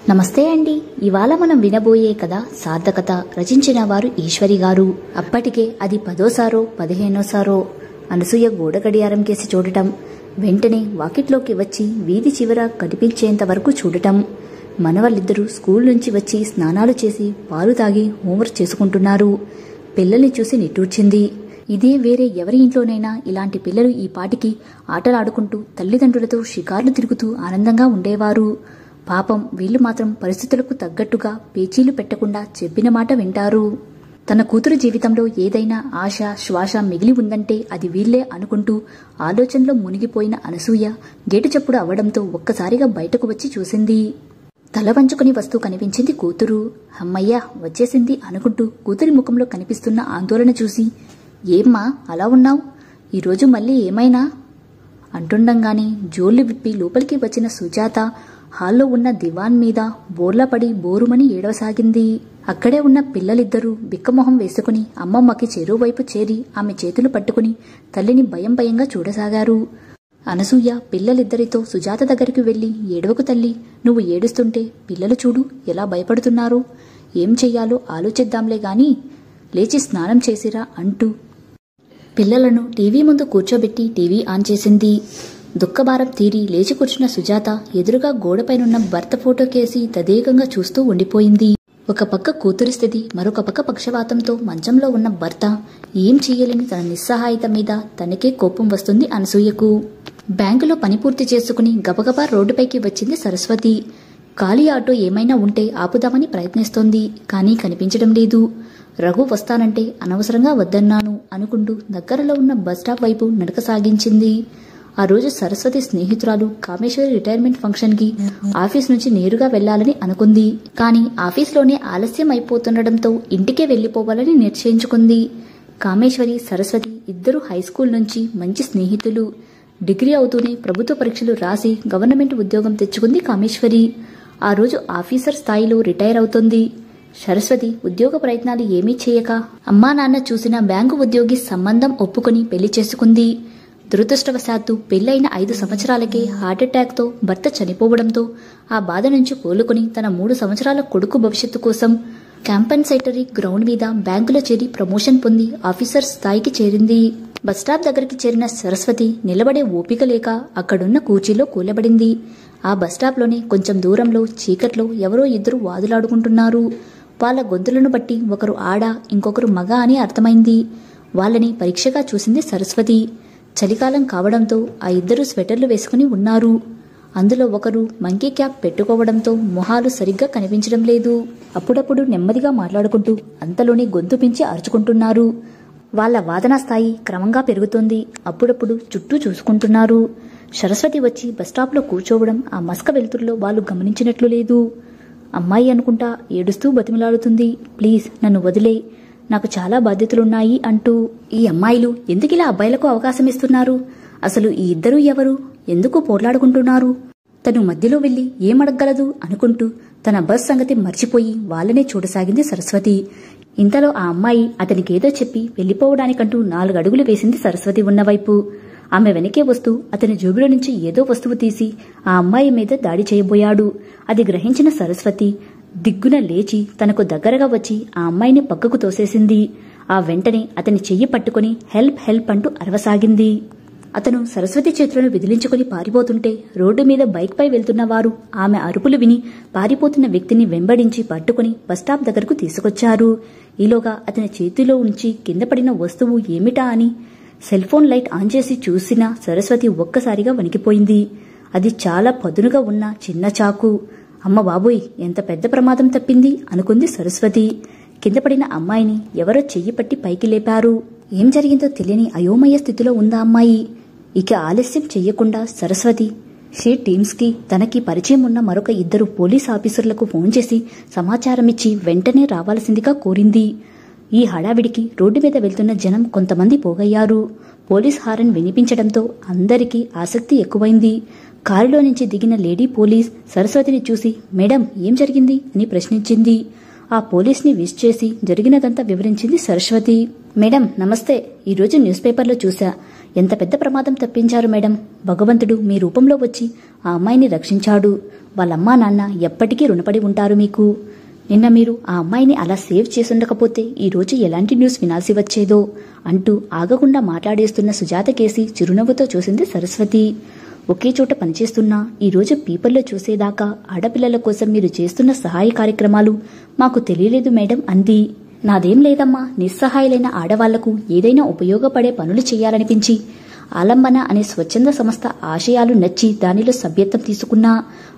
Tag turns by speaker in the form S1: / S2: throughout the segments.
S1: నమస్తే అండి. ఇవాళ మనం వినబోయే కథ సార్థకత. రచించిన వారు ఈశ్వరి గారు. అప్పటికే అది 10వ 15వ అనసూయ గోడ గడియారం కేసి చూడటం, వెంటనే వాకిట్లోకి వచ్చి వీధి చివర కనిపించేంత వరకు చూడటం. మనవాళ్ళిద్దరూ స్కూల్ నుంచి వచ్చి స్నానాలు చేసి పాలు తాగి హోంవర్క్ చేసుకుంటున్నారు. పిల్లల్ని చూసి నిట్టూర్చింది. ఇదే వేరే ఎవరి ఇంట్లోనైనా ఇలాంటి పిల్లలు ఈ పాటికి ఆటలాడుకుంటూ తల్లిదండ్రులతో షికార్లు తిరుగుతూ ఆనందంగా ఉండేవారు. పాపం వీళ్లు మాత్రం పరిస్థితులకు తగ్గట్టుగా పేచీలు పెట్టకుండా చెప్పిన మాట వింటారు. తన కూతురు జీవితంలో ఏదైనా ఆశ శ్వాస మిగిలి ఉందంటే అది వీళ్లే అనుకుంటూ ఆలోచనలో మునిగిపోయిన అనసూయ గేటు చప్పుడు అవడంతో ఒక్కసారిగా బయటకు వచ్చి చూసింది. తల వంచుకుని వస్తూ కనిపించింది కూతురు. అమ్మయ్య వచ్చేసింది అనుకుంటూ కూతురి ముఖంలో కనిపిస్తున్న ఆందోళన చూసి, ఏమ్మా అలా ఉన్నావు, ఈరోజు మళ్ళీ ఏమైనా అంటుండగానే జోళ్లు విప్పి లోపలికి వచ్చిన సుజాత హాల్లో ఉన్న దివాన్ మీద బోర్లా పడి బోరుమని ఏడవసాగింది. అక్కడే ఉన్న పిల్లలిద్దరూ బిక్కమొహం వేసుకుని అమ్మమ్మకి చెరువువైపు చేరి ఆమె చేతులు పట్టుకుని తల్లిని భయం భయంగా చూడసాగారు. అనసూయ పిల్లలిద్దరితో సుజాత దగ్గరికి వెళ్లి, ఏడవకు తల్లి, నువ్వు ఏడుస్తుంటే పిల్లలు చూడు ఎలా భయపడుతున్నారు, ఏం చెయ్యాలో ఆలోచిద్దాంలే గాని లేచి స్నానం చేసిరా అంటూ పిల్లలను టీవీ ముందు కూర్చోబెట్టి టీవీ ఆన్ చేసింది. దుఃఖభారం తీరి లేచి కూర్చున్న సుజాత ఎదురుగా గోడపైనున్న భర్త ఫోటో కేసి తదేకంగా చూస్తూ ఉండిపోయింది. ఒక పక్క కూతురి స్థితి, మరొక పక్క పక్షవాతంతో మంచంలో ఉన్న భర్త. ఏం చెయ్యలేని తన నిస్సహాయత మీద తనకే కోపం వస్తుంది అనసూయకు. బ్యాంకులో పని పూర్తి చేసుకుని గబగబా రోడ్డుపైకి వచ్చింది సరస్వతి. ఖాళీ ఆటో ఏమైనా ఉంటే ఆపుదామని ప్రయత్నిస్తోంది, కానీ కనిపించడం లేదు. రఘు వస్తానంటే అనవసరంగా వద్దన్నాను అనుకుంటూ దగ్గరలో ఉన్న బస్టాప్ వైపు నడక సాగించింది. ఆ రోజు సరస్వతి స్నేహితురాలు కామేశ్వరి రిటైర్మెంట్ ఫంక్షన్ కి ఆఫీస్ నుంచి నేరుగా వెళ్లాలని అనుకుంది. కానీ ఆఫీస్లోనే ఆలస్యం అయిపోతుండటంతో ఇంటికే వెళ్లిపోవాలని నిశ్చయించుకుంది. కామేశ్వరి సరస్వతి ఇద్దరు హైస్కూల్ నుంచి మంచి స్నేహితులు. డిగ్రీ అవుతూనే ప్రభుత్వ పరీక్షలు రాసి గవర్నమెంట్ ఉద్యోగం తెచ్చుకుంది కామేశ్వరి. ఆ రోజు ఆఫీసర్ స్థాయిలో రిటైర్ అవుతోంది. సరస్వతి ఉద్యోగ ప్రయత్నాలు ఏమీ చేయక అమ్మా నాన్న చూసిన బ్యాంకు ఉద్యోగి సంబంధం ఒప్పుకుని పెళ్లి చేసుకుంది. దురదృష్టవశాత్తు పెళ్లైన 5 సంవత్సరాలకే హార్ట్అటాక్తో భర్త చనిపోవడంతో ఆ బాధ నుంచి కోలుకుని తన 3 సంవత్సరాల కొడుకు భవిష్యత్తు కోసం కాంపెన్సేటరీ గ్రౌండ్ మీద బ్యాంకులో చేరి ప్రమోషన్ పొంది ఆఫీసర్ స్థాయికి చేరింది. బస్టాప్ దగ్గరికి చేరిన సరస్వతి నిలబడే ఓపిక లేక అక్కడున్న కూర్చీలో కూలబడింది. ఆ బస్టాప్లోనే కొంచెం దూరంలో చీకట్లో ఎవరో ఇద్దరు వాదులాడుకుంటున్నారు. వాళ్ళ గొంతులను బట్టి ఒకరు ఆడ, ఇంకొకరు మగ అని అర్థమైంది. వాళ్ళని పరీక్షగా చూసింది సరస్వతి. చలికాలం కావడంతో ఆ ఇద్దరు స్వెటర్లు వేసుకుని ఉన్నారు. అందులో ఒకరు మంకీ క్యాప్ పెట్టుకోవడంతో మొహాలు సరిగ్గా కనిపించడం లేదు. అప్పుడప్పుడు నెమ్మదిగా మాట్లాడుకుంటూ అంతలోనే గొంతు పెంచి అరుచుకుంటున్నారు. వాళ్ళ వాదనా స్థాయి క్రమంగా పెరుగుతోంది. అప్పుడప్పుడు చుట్టూ చూసుకుంటున్నారు. సరస్వతి వచ్చి బస్టాప్లో కూర్చోవడం ఆ మస్క వెలుతురులో వాళ్ళు గమనించినట్లు లేదు. అమ్మాయి అనుకుంటా ఏడుస్తూ బతిమలాడుతుంది. ప్లీజ్ నన్ను వదిలే, నాకు చాలా బాధ్యతలున్నాయి అంటూ. ఈ అమ్మాయిలు ఎందుకిలా అబ్బాయిలకు అవకాశం ఇస్తున్నారు? అసలు ఈ ఇద్దరూ ఎవరు? ఎందుకు పోట్లాడుకుంటున్నారు? తను మధ్యలో వెళ్లి ఏమడగలదు అనుకుంటూ తన బస్ సంగతి మర్చిపోయి వాళ్ళనే చూడసాగింది సరస్వతి. ఇంతలో ఆ అమ్మాయి అతనికేదో చెప్పి వెళ్లిపోవడానికంటూ 4 అడుగులు వేసింది సరస్వతి ఉన్నవైపు. ఆమె వెనకే వస్తూ అతని జోబులో నుంచి ఏదో వస్తువు తీసి ఆ అమ్మాయి మీద దాడి చేయబోయాడు. అది గ్రహించిన సరస్వతి దిగ్గున లేచి తనకు దగ్గరగా వచ్చి ఆ అమ్మాయిని పక్కకు తోసేసింది. ఆ వెంటనే అతని చెయ్యి పట్టుకుని హెల్ప్ హెల్ప్ అంటూ అరవసాగింది. అతను సరస్వతి చేతులను విదిలించుకుని పారిపోతుంటే రోడ్డు మీద బైక్ పై వెళ్తున్న వారు ఆమె అరుపులు విని పారిపోతున్న వ్యక్తిని వెంబడించి పట్టుకుని బస్టాప్ దగ్గరకు తీసుకొచ్చారు. ఈలోగా అతని చేతిలో ఉంచి కింద పడిన వస్తువు ఏమిటా అని సెల్ ఫోన్ లైట్ ఆన్ చేసి చూసిన సరస్వతి ఒక్కసారిగా వణికిపోయింది. అది చాలా పదునుగా ఉన్న చిన్న చాకు. అమ్మ బాబోయ్, ఎంత పెద్ద ప్రమాదం తప్పింది అనుకుంది సరస్వతి. కింద పడిన అమ్మాయిని ఎవరో చెయ్యి పట్టి పైకి లేపారు. ఏం జరిగిందో తెలియని అయోమయ స్థితిలో ఉందా అమ్మాయి. ఇక ఆలస్యం చెయ్యకుండా సరస్వతి షీ టీమ్స్ కి తనకి పరిచయం ఉన్న మరొక 2 పోలీస్ ఆఫీసర్లకు ఫోన్ చేసి సమాచారమిచ్చి వెంటనే రావాల్సిందిగా కోరింది. ఈ హడావిడికి రోడ్డు మీద వెళ్తున్న జనం కొంతమంది పోగయ్యారు. పోలీస్ హారన్ వినిపించడంతో అందరికీ ఆసక్తి ఎక్కువైంది. కారులో నుంచి దిగిన లేడీ పోలీస్ సరస్వతిని చూసి, మేడం ఏం జరిగింది అని ప్రశ్నించింది. ఆ పోలీస్ని విష్ చేసి జరిగినదంతా వివరించింది సరస్వతి. మేడం నమస్తే, ఈరోజు న్యూస్ పేపర్లో చూసా, ఎంత పెద్ద ప్రమాదం తప్పించారు మేడం. భగవంతుడు మీ రూపంలో వచ్చి ఆ అమ్మాయిని రక్షించాడు. వాళ్ళమ్మా నాన్న ఎప్పటికీ రుణపడి ఉంటారు మీకు. నిన్న మీరు ఆ అమ్మాయిని అలా సేవ్ చేసుండకపోతే ఈరోజు ఎలాంటి న్యూస్ వినాల్సి వచ్చేదో అంటూ ఆగకుండా మాట్లాడేస్తున్న సుజాత కేసి చిరునవ్వుతో చూసింది సరస్వతి. ఒకే చోట పనిచేస్తున్నా ఈరోజు పేపర్లో చూసేదాకా ఆడపిల్లల కోసం మీరు చేస్తున్న సహాయ కార్యక్రమాలు మాకు తెలియలేదు మేడం అంది. నాదేం లేదమ్మా, నిస్సహాయులైన ఆడవాళ్లకు ఏదైనా ఉపయోగపడే పనులు చేయాలనిపించి ఆలంబన అనే స్వచ్ఛంద సంస్థ ఆశయాలు నచ్చి దానిలో సభ్యత్వం తీసుకున్నా.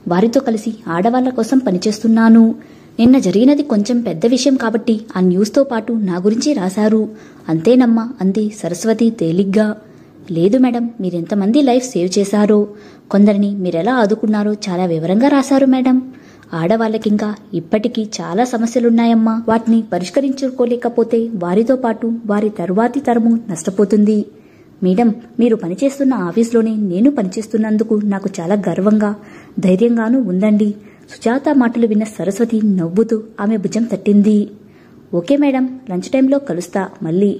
S1: వారితో కలిసి ఆడవాళ్ల కోసం పనిచేస్తున్నాను. నిన్న జరిగినది కొంచెం పెద్ద విషయం కాబట్టి ఆ న్యూస్తో పాటు నా గురించి రాశారు అంతేనమ్మా అంది సరస్వతి తేలిగ్గా. లేదు మేడం, మీరెంతమంది లైఫ్ సేవ్ చేశారో, కొందరిని మీరెలా ఆదుకున్నారో చాలా వివరంగా రాశారు మేడం. ఆడవాళ్లకింకా ఇప్పటికీ చాలా సమస్యలున్నాయమ్మా. వాటిని పరిష్కరించుకోలేకపోతే వారితో పాటు వారి తరువాతి తరము నష్టపోతుంది. మేడం, మీరు పనిచేస్తున్న ఆఫీస్లోనే నేను పనిచేస్తున్నందుకు నాకు చాలా గర్వంగా ధైర్యంగానూ ఉందండి. సుజాత మాటలు విన్న సరస్వతి నవ్వుతూ ఆమె భుజం తట్టింది. ఓకే మేడం, లంచ్ టైంలో కలుస్తా మళ్ళీ.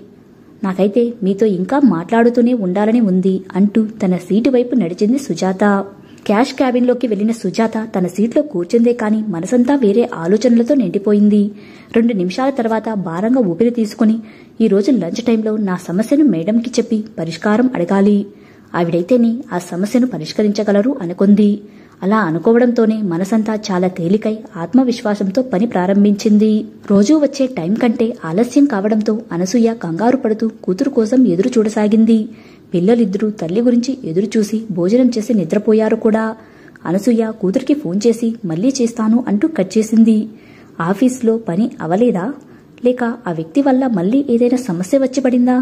S1: నాకైతే మీతో ఇంకా మాట్లాడుతూనే ఉండాలని ఉంది అంటూ తన సీటు వైపు నడిచింది సుజాత. క్యాష్ క్యాబిన్లోకి వెళ్లిన సుజాత తన సీట్లో కూర్చుందే కాని మనసంతా వేరే ఆలోచనలతో నిండిపోయింది. 2 నిమిషాల తర్వాత భారంగా ఊపిరి తీసుకుని ఈరోజు లంచ్ టైంలో నా సమస్యను మేడంకి చెప్పి పరిష్కారం అడగాలి. ఆవిడైతేనే ఆ సమస్యను పరిష్కరించగలరు అనుకుంది. అలా అనుకోవడంతోనే మనసంతా చాలా తేలికై ఆత్మవిశ్వాసంతో పని ప్రారంభించింది. రోజూ వచ్చే టైం కంటే ఆలస్యం కావడంతో అనసూయ కంగారు పడుతూ కూతురు కోసం ఎదురు చూడసాగింది. పిల్లలిద్దరూ తల్లి గురించి ఎదురుచూసి భోజనం చేసి నిద్రపోయారు కూడా. అనసూయ కూతురికి ఫోన్ చేసి మళ్లీ చేస్తాను అంటూ కట్ చేసింది. ఆఫీసులో పని అవలేదా, లేక ఆ వ్యక్తి వల్ల మళ్లీ ఏదైనా సమస్య వచ్చి పడిందా?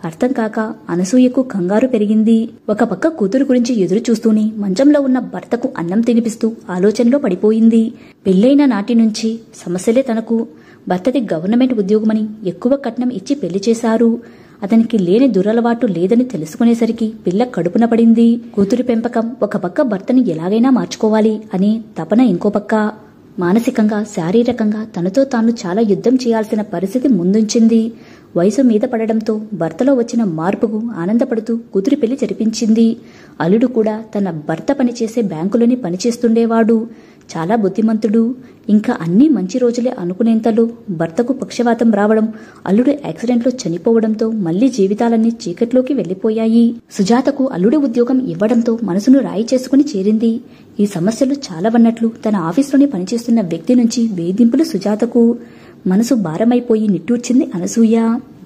S1: అర్థం కాక అనసూయకు కంగారు పెరిగింది. ఒక పక్క కూతురు గురించి ఎదురు చూస్తూనే మంచంలో ఉన్న భర్తకు అన్నం తినిపిస్తూ ఆలోచనలో పడిపోయింది. పెళ్లైన నాటి నుంచి సమస్యలే తనకు. భర్తది గవర్నమెంట్ ఉద్యోగమని ఎక్కువ కట్నం ఇచ్చి పెళ్లి చేశారు. అతనికి లేని దురలవాటు లేదని తెలుసుకునేసరికి పిల్ల కడుపున పడింది. కూతురి పెంపకం ఒక పక్క, భర్తని ఎలాగైనా మార్చుకోవాలి అనే తపన ఇంకో పక్క. మానసికంగా శారీరకంగా తనతో తాను చాలా యుద్ధం చేయాల్సిన పరిస్థితి ముందుంచింది. వయసు మీద పడడంతో భర్తలో వచ్చిన మార్పుకు ఆనందపడుతూ కూతురి పెళ్లి జరిపించింది. అల్లుడు కూడా తన భర్త పనిచేసే బ్యాంకులోని పనిచేస్తుండేవాడు. చాలా బుద్ధిమంతుడు. ఇంకా అన్నీ మంచి రోజులే అనుకునేంతలో భర్తకు పక్షవాతం రావడం, అల్లుడు యాక్సిడెంట్లో చనిపోవడంతో మళ్లీ జీవితాలన్నీ చీకట్లోకి వెళ్లిపోయాయి. సుజాతకు అల్లుడు ఉద్యోగం ఇవ్వడంతో మనసును రాయి చేసుకుని చేరింది. ఈ సమస్యలు చాలావన్నట్లు తన ఆఫీసులోని పనిచేస్తున్న వ్యక్తి నుంచి వేధింపులు. సుజాతకు మనసు భారమైపోయి నిట్టూర్చింది అనసూయ.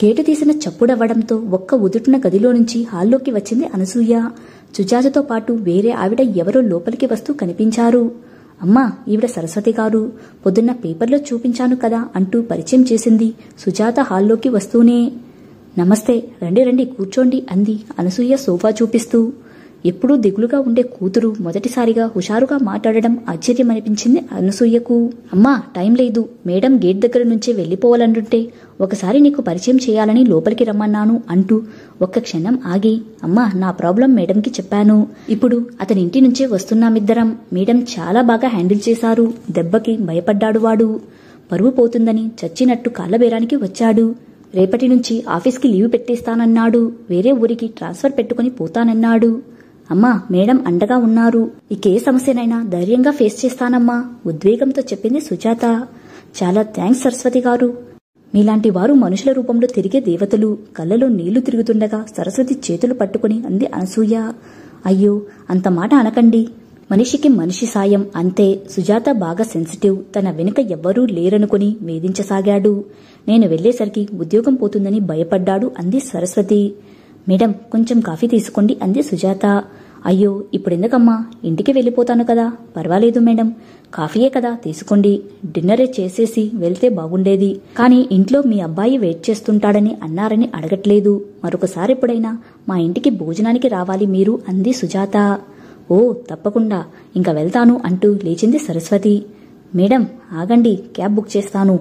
S1: గేటు తీసిన చప్పుడవ్వడంతో ఒక్క ఉదుటున గదిలో నుంచి హాల్లోకి వచ్చింది అనసూయ. సుజాతతో పాటు వేరే ఆవిడ ఎవరో లోపలికి వస్తూ కనిపించారు. అమ్మా, ఈవిడ సరస్వతి గారు, పొద్దున్న పేపర్లో చూపించాను కదా అంటూ పరిచయం చేసింది సుజాత హాల్లోకి వస్తూనే. నమస్తే, రండి రండి కూర్చోండి అంది అనసూయ సోఫా చూపిస్తూ. ఎప్పుడూ దిగులుగా ఉండే కూతురు మొదటిసారిగా హుషారుగా మాట్లాడడం ఆశ్చర్యమనిపించింది అనసూయకు. అమ్మా, టైం లేదు, మేడం గేట్ దగ్గర నుంచే వెళ్లిపోవాలంటుంటే ఒకసారి నీకు పరిచయం చేయాలని లోపలికి రమ్మన్నాను అంటూ ఒక్క క్షణం ఆగి, అమ్మా, నా ప్రాబ్లం మేడంకి చెప్పాను. ఇప్పుడు అతని ఇంటి నుంచే వస్తున్నామిద్దరం. మేడం చాలా బాగా హ్యాండిల్ చేశారు. దెబ్బకి భయపడ్డాడు వాడు. పరువు పోతుందని చచ్చినట్టు కాళ్లబేరానికి వచ్చాడు. రేపటి నుంచి ఆఫీస్కి లీవ్ పెట్టేస్తానన్నాడు. వేరే ఊరికి ట్రాన్స్ఫర్ పెట్టుకుని పోతానన్నాడు. అమ్మా, మేడం అండగా ఉన్నారు. ఇకే సమస్యనైనా ధైర్యంగా ఫేస్ చేస్తానమ్మా ఉద్వేగంతో చెప్పింది సుజాత. చాలా థ్యాంక్స్ సరస్వతి గారు. మీలాంటి వారు మనుషుల రూపంలో తిరిగే దేవతలు. కళ్ళలో నీళ్లు తిరుగుతుండగా సరస్వతి చేతులు పట్టుకుని అంది అనసూయ. అయ్యో, అంత మాట అనకండి. మనిషికి మనిషి సాయం అంతే. సుజాత బాగా సెన్సిటివ్. తన వెనుక ఎవ్వరూ లేరనుకుని వేధించసాగాడు. నేను వెళ్లేసరికి ఉద్యోగం పోతుందని భయపడ్డాడు అంది సరస్వతి. మేడం, కొంచెం కాఫీ తీసుకోండి అంది సుజాత. అయ్యో, ఇప్పుడెందుకమ్మా, ఇంటికి వెళ్ళిపోతాను కదా. పర్వాలేదు మేడం, కాఫీయే కదా, తీసుకోండి. డిన్నరే చేసేసి వెళ్తే బాగుండేది. కానీ ఇంట్లో మీ అబ్బాయి వెయిట్ చేస్తుంటాడని అన్నారని అడగట్లేదు. మరొకసారి ఎప్పుడైనా మా ఇంటికి భోజనానికి రావాలి మీరు అంది సుజాత. ఓ, తప్పకుండా, ఇంకా వెళ్తాను అంటూ లేచింది సరస్వతి. మేడం ఆగండి, క్యాబ్ బుక్ చేస్తాను.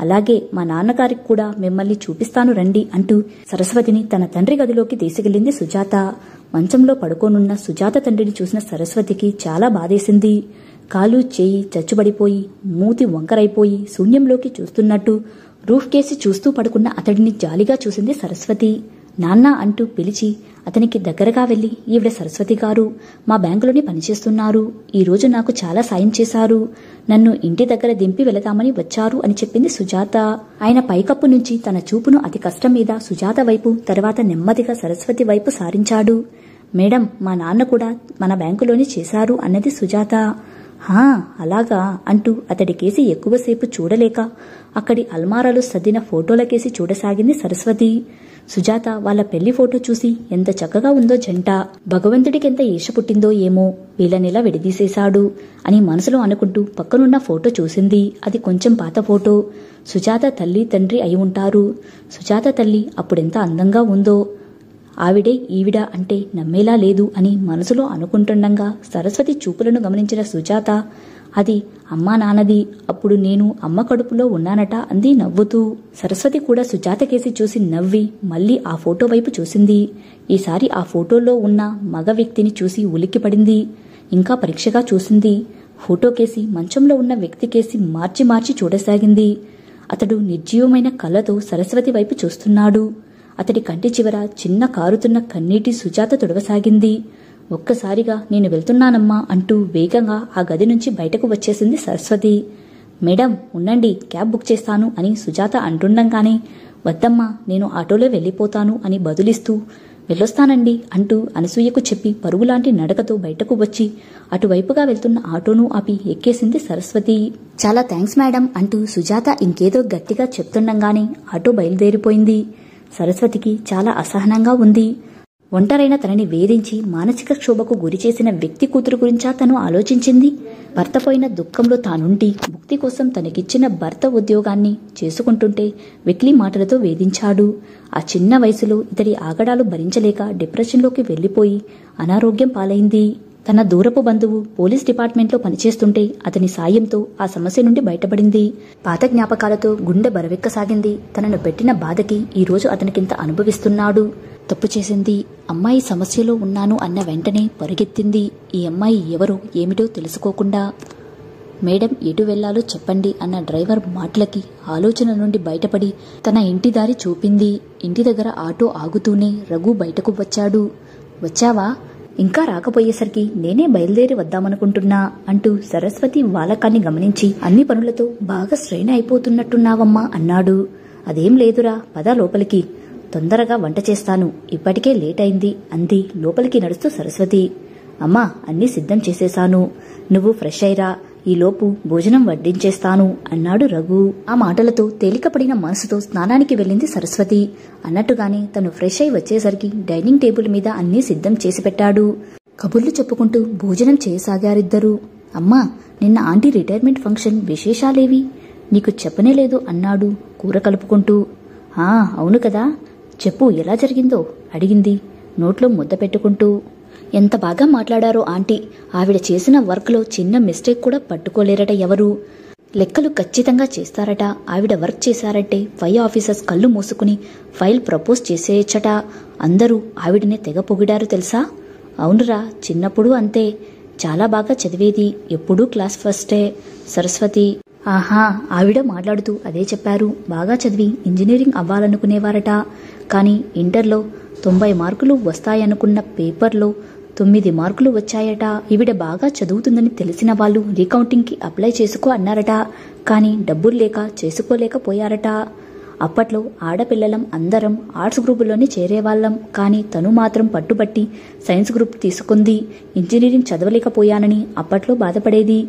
S1: అలాగే, మా నాన్నగారికి కూడా మిమ్మల్ని చూపిస్తాను రండి అంటూ సరస్వతిని తన తండ్రి గదిలోకి తీసుకెళ్లింది సుజాత. మంచంలో పడుకోనున్న సుజాత తండ్రిని చూసిన సరస్వతికి చాలా బాధేసింది. కాలు చేయి చచ్చుబడిపోయి మూతి వంకరైపోయి శూన్యంలోకి చూస్తున్నట్టు రూఫ్ కేసి చూస్తూ పడుకున్న అతడిని జాలిగా చూసింది సరస్వతి. నాన్న అంటూ పిలిచి అతనికి దగ్గరగా వెళ్లి, ఈవిడ సరస్వతి గారు, మా బ్యాంకులోనే పనిచేస్తున్నారు. ఈరోజు నాకు చాలా సాయం చేశారు. నన్ను ఇంటి దగ్గర దింపి వెళదామని వచ్చారు అని చెప్పింది సుజాత. ఆయన పైకప్పు నుంచి తన చూపును అతి కష్టం మీద సుజాత వైపు, తర్వాత నెమ్మదిగా సరస్వతి వైపు సారించాడు. మేడం, మా నాన్న కూడా మన బ్యాంకులోనే చేశారు అన్నది సుజాత. హా, అలాగా అంటూ అతడికేసి ఎక్కువసేపు చూడలేక అక్కడి అల్మారాలు సర్దిన ఫోటోలకేసి చూడసాగింది సరస్వతి. సుజాత వాళ్ళ పెళ్లి ఫోటో చూసి ఎంత చక్కగా ఉందో జంట, భగవంతుడికెంత ఈష పుట్టిందో ఏమో, వీళ్ళనిలా విడదీసేశాడు అని మనసులో అనుకుంటూ పక్కనున్న ఫోటో చూసింది. అది కొంచెం పాత ఫోటో. సుజాత తల్లి తండ్రి అయి ఉంటారు. సుజాత తల్లి అప్పుడెంత అందంగా ఉందో, ఆవిడే ఈవిడ అంటే నమ్మేలా లేదు అని మనసులో అనుకుంటుండగా సరస్వతి చూపులను గమనించిన సుజాత, అది అమ్మా నాన్నది, అప్పుడు నేను అమ్మ కడుపులో ఉన్నానట అంది నవ్వుతూ. సరస్వతి కూడా సుజాత కేసి చూసి నవ్వి మళ్లీ ఆ ఫోటో వైపు చూసింది. ఈసారి ఆ ఫోటోలో ఉన్న మగ వ్యక్తిని చూసి ఉలిక్కిపడింది. ఇంకా పరీక్షగా చూసింది. ఫోటోకేసి మంచంలో ఉన్న వ్యక్తికేసి మార్చి మార్చి చూడసాగింది. అతడు నిర్జీవమైన కళ్ళతో సరస్వతి వైపు చూస్తున్నాడు. అతడి కంటి చివర చిన్న కారుతున్న కన్నీటి సుజాత తుడవసాగింది. ఒక్కసారిగా నేను వెళ్తున్నానమ్మా అంటూ వేగంగా ఆ గది నుంచి బయటకు వచ్చేసింది సరస్వతి. మేడం ఉండండి, క్యాబ్ బుక్ చేస్తాను అని సుజాత అంటుండగానే, వద్దమ్మా, నేను ఆటోలో వెళ్ళిపోతాను అని బదులిస్తూ, వెళ్ళొస్తానండి అంటూ అనసూయకు చెప్పి పరుగులాంటి నడకతో బయటకు వచ్చి అటువైపుగా వెళ్తున్న ఆటోను ఆపి ఎక్కేసింది సరస్వతి. చాలా థ్యాంక్స్ మేడం అంటూ సుజాత ఇంకేదో గట్టిగా చెప్తుండగానే ఆటో బయలుదేరిపోయింది. సరస్వతికి చాలా అసహనంగా ఉంది. ఒంటరైన తనని వేధించి మానసిక క్షోభకు గురిచేసిన వ్యక్తి కూతురు గురించా తను ఆలోచించింది. భర్త పోయిన దుఃఖంలో తానుండి ముక్తి కోసం తనకిచ్చిన భర్త ఉద్యోగాన్ని చేసుకుంటుంటే వెకిలి మాటలతో వేధించాడు. ఆ చిన్న వయసులో ఇతడి ఆగడాలు భరించలేక డిప్రెషన్లోకి వెళ్లిపోయి అనారోగ్యం పాలైంది. తన దూరపు బంధువు పోలీస్ డిపార్ట్మెంట్లో పనిచేస్తుంటే అతని సాయంతో ఆ సమస్య నుండి బయటపడింది. పాత జ్ఞాపకాలతో గుండె బరవెక్కసాగింది. తనను పెట్టిన బాధకి ఈరోజు అతనికింత అనుభవిస్తున్నాడు. తప్పు చేసింది. అమ్మాయి సమస్యలో ఉన్నాను అన్న వెంటనే పరుగెత్తింది. ఈ అమ్మాయి ఎవరో ఏమిటో తెలుసుకోకుండా. మేడం, ఎటు వెళ్లాలో చెప్పండి అన్న డ్రైవర్ మాటలకి ఆలోచన నుండి బయటపడి తన ఇంటి దారి చూపింది. ఇంటి దగ్గర ఆటో ఆగుతూనే రఘు బయటకు వచ్చాడు. వచ్చావా? ఇంకా రాకపోయేసరికి నేనే బయలుదేరి వద్దామనుకుంటున్నా అంటూ సరస్వతి వాలకాన్ని గమనించి, అన్ని పనులతో బాగా స్ట్రెయిన్ అయిపోతున్నట్టున్నావమ్మా అన్నాడు. అదేం లేదురా, పద లోపలికి, తొందరగా వంట చేస్తాను, ఇప్పటికే లేట్ అయింది అంది లోపలికి నడుస్తూ సరస్వతి. అమ్మా, అన్నీ సిద్ధం చేసేశాను, నువ్వు ఫ్రెష్ అయిరా, ఈలోపు భోజనం వడ్డించేస్తాను అన్నాడు రఘు. ఆ మాటలతో తేలికపడిన మనసుతో స్నానానికి వెళ్ళింది సరస్వతి. అన్నట్టుగానే తను ఫ్రెష్ అయి వచ్చేసరికి డైనింగ్ టేబుల్ మీద అన్నీ సిద్ధం చేసి పెట్టాడు. కబుర్లు చెప్పుకుంటూ భోజనం చేయసాగారిద్దరూ. అమ్మా, నిన్న ఆంటీ రిటైర్మెంట్ ఫంక్షన్ విశేషాలేవి? నీకు చెప్పనేలేదు అన్నాడు కూర కలుపుకుంటూ. అవును కదా, చెప్పు, ఎలా జరిగిందో అడిగింది నోట్లో ముద్ద పెట్టుకుంటూ. ఎంత బాగా మాట్లాడారో ఆంటీ. ఆవిడ చేసిన వర్క్లో చిన్న మిస్టేక్ కూడా పట్టుకోలేరట ఎవరు. లెక్కలు ఖచ్చితంగా చేస్తారట. ఆవిడ వర్క్ చేశారంటే 5 ఆఫీసర్స్ కళ్ళు మూసుకుని ఫైల్ ప్రపోజ్ చేసేయచ్చట. అందరూ ఆవిడనే తెగ పొగిడారు తెలుసా? అవునురా, చిన్నప్పుడు అంతే, చాలా బాగా చదివేది, ఎప్పుడూ క్లాస్ ఫస్టే. సరస్వతి ఆవిడ మాట్లాడుతూ అదే చెప్పారు. బాగా చదివి ఇంజనీరింగ్ అవ్వాలనుకునేవారట. కానీ ఇంటర్లో 90 మార్కులు వస్తాయనుకున్న పేపర్లో 9 మార్కులు వచ్చాయట. ఈవిడ బాగా చదువుతుందని తెలిసిన వాళ్ళు రీకౌంటింగ్కి అప్లై చేసుకో అన్నారట. కానీ డబ్బులు లేక చేసుకోలేకపోయారట. అప్పట్లో ఆడపిల్లలం అందరం ఆర్ట్స్ గ్రూపులోనే చేరేవాళ్ళం. కానీ తను మాత్రం పట్టుబట్టి సైన్స్ గ్రూప్ తీసుకుంది. ఇంజనీరింగ్ చదవలేకపోయానని అప్పట్లో బాధపడేది.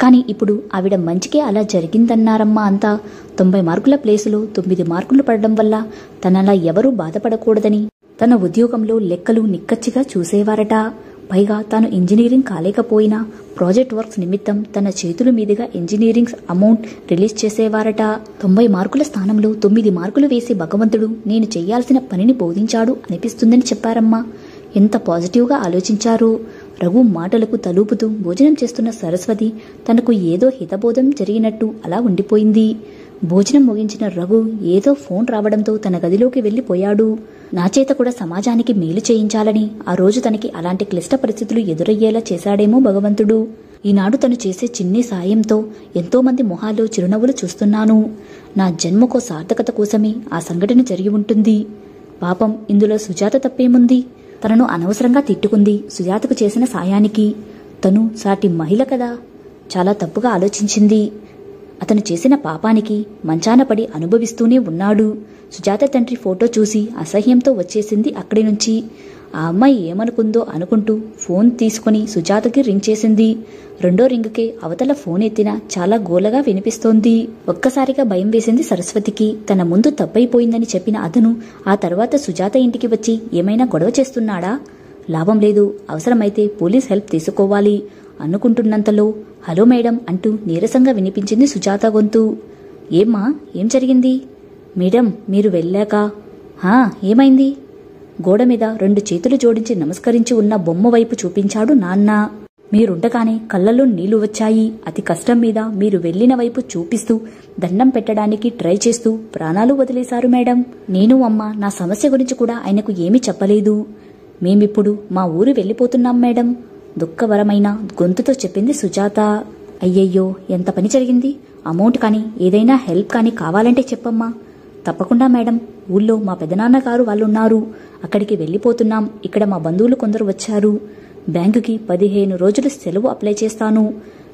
S1: కానీ ఇప్పుడు ఆవిడ మంచికే అలా జరిగిందన్నారమ్మా అంతా. 90 మార్కుల ప్లేసులో 9 మార్కులు పడడం వల్ల తనలా ఎవరూ బాధపడకూడదని తన ఉద్యోగంలో లెక్కలు నిక్కచ్చిగా చూసేవారట. పైగా తాను ఇంజనీరింగ్ కాలేకపోయినా ప్రాజెక్ట్ వర్క్స్ నిమిత్తం తన చేతుల మీదుగా ఇంజనీరింగ్ అమౌంట్ రిలీజ్ చేసేవారట. 90 మార్కుల స్థానంలో 9 మార్కులు వేసి భగవంతుడు నేను చెయ్యాల్సిన పనిని బోధించాడు అనిపిస్తుందని చెప్పారమ్మా. ఎంత పాజిటివ్గా ఆలోచించారు. రఘు మాటలకు తలూపుతూ భోజనం చేస్తున్న సరస్వతి తనకు ఏదో హితబోధం జరిగినట్టు అలా ఉండిపోయింది. భోజనం ముగించిన రఘు ఏదో ఫోన్ రావడంతో తన గదిలోకి వెళ్లిపోయాడు. నా చేత కూడా సమాజానికి మేలు చేయించాలని ఆ రోజు తనకి అలాంటి క్లిష్ట పరిస్థితులు ఎదురయ్యేలా చేశాడేమో భగవంతుడు. ఈనాడు తను చేసే చిన్ని సాయంతో ఎంతో మంది మొహాల్లో చిరునవ్వులు చూస్తున్నాను. నా జన్మకో సార్థకత కోసమే ఆ సంఘటన జరిగి ఉంటుంది. పాపం ఇందులో సుజాత తప్పేముంది? తనను అనవసరంగా తిట్టుకుంది సుజాతకు చేసిన సాయానికి. తను సాటి మహిళ కదా, చాలా తప్పుగా ఆలోచించింది. అతను చేసిన పాపానికి మంచాన పడి అనుభవిస్తూనే ఉన్నాడు. సుజాత తండ్రి ఫోటో చూసి అసహ్యంతో వచ్చేసింది అక్కడి నుంచి. ఆ అమ్మాయి ఏమనుకుందో అనుకుంటూ ఫోన్ తీసుకుని సుజాతకి రింగ్ చేసింది. రెండో రింగుకే అవతల ఫోన్ ఎత్తినా చాలా గోలగా వినిపిస్తోంది. ఒక్కసారిగా భయం వేసింది సరస్వతికి. తన ముందు తప్పైపోయిందని చెప్పిన అతను ఆ తర్వాత సుజాత ఇంటికి వచ్చి ఏమైనా గొడవ చేస్తున్నాడా? లాభం లేదు, అవసరమైతే పోలీస్ హెల్ప్ తీసుకోవాలి అనుకుంటున్నంతలో హలో మేడం అంటూ నీరసంగా వినిపించింది సుజాత గొంతు. ఏమ్మా, ఏం జరిగింది? మేడం, మీరు వెళ్ళాక ఏమైంది? గోడ మీద 2 చేతులు జోడించి నమస్కరించి ఉన్న బొమ్మ వైపు చూపించాడు నాన్న. మీరుండగానే కళ్ళల్లో నీళ్లు వచ్చాయి. అతి కష్టం మీద మీరు వెళ్లిన వైపు చూపిస్తూ దండం పెట్టడానికి ట్రై చేస్తూ ప్రాణాలు వదిలేశారు మేడం. నేను అమ్మ నా సమస్య గురించి కూడా ఆయనకు ఏమీ చెప్పలేదు. మేమిప్పుడు మా ఊరు వెళ్ళిపోతున్నాం మేడం, దుఃఖవరమైన గొంతుతో చెప్పింది సుజాత. అయ్యయ్యో, ఎంత పని జరిగింది. అమౌంట్ కానీ ఏదైనా హెల్ప్ కానీ కావాలంటే చెప్పమ్మా. తప్పకుండా మేడం, ఊళ్ళో మా పెదనాన్నగారు వాళ్ళున్నారు, అక్కడికి వెళ్ళిపోతున్నాం. ఇక్కడ మా బంధువులు కొందరు వచ్చారు. బ్యాంకుకి 15 రోజులు సెలవు అప్లై చేస్తాను.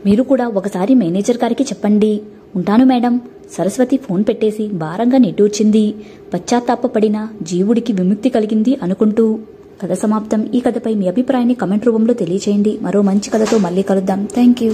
S1: మీరు కూడా ఒకసారి మేనేజర్ గారికి చెప్పండి. ఉంటాను మేడం. సరస్వతి ఫోన్ పెట్టేసి భారంగా నిట్టూర్చింది. పశ్చాత్తాపపడిన జీవుడికి విముక్తి కలిగింది అనుకుంటూ. కథ సమాప్తం. ఈ కథపై మీ అభిప్రాయాన్ని కమెంట్ రూపంలో తెలియచేయండి. మరో మంచి కథతో మళ్ళీ కలుద్దాం. Thank you.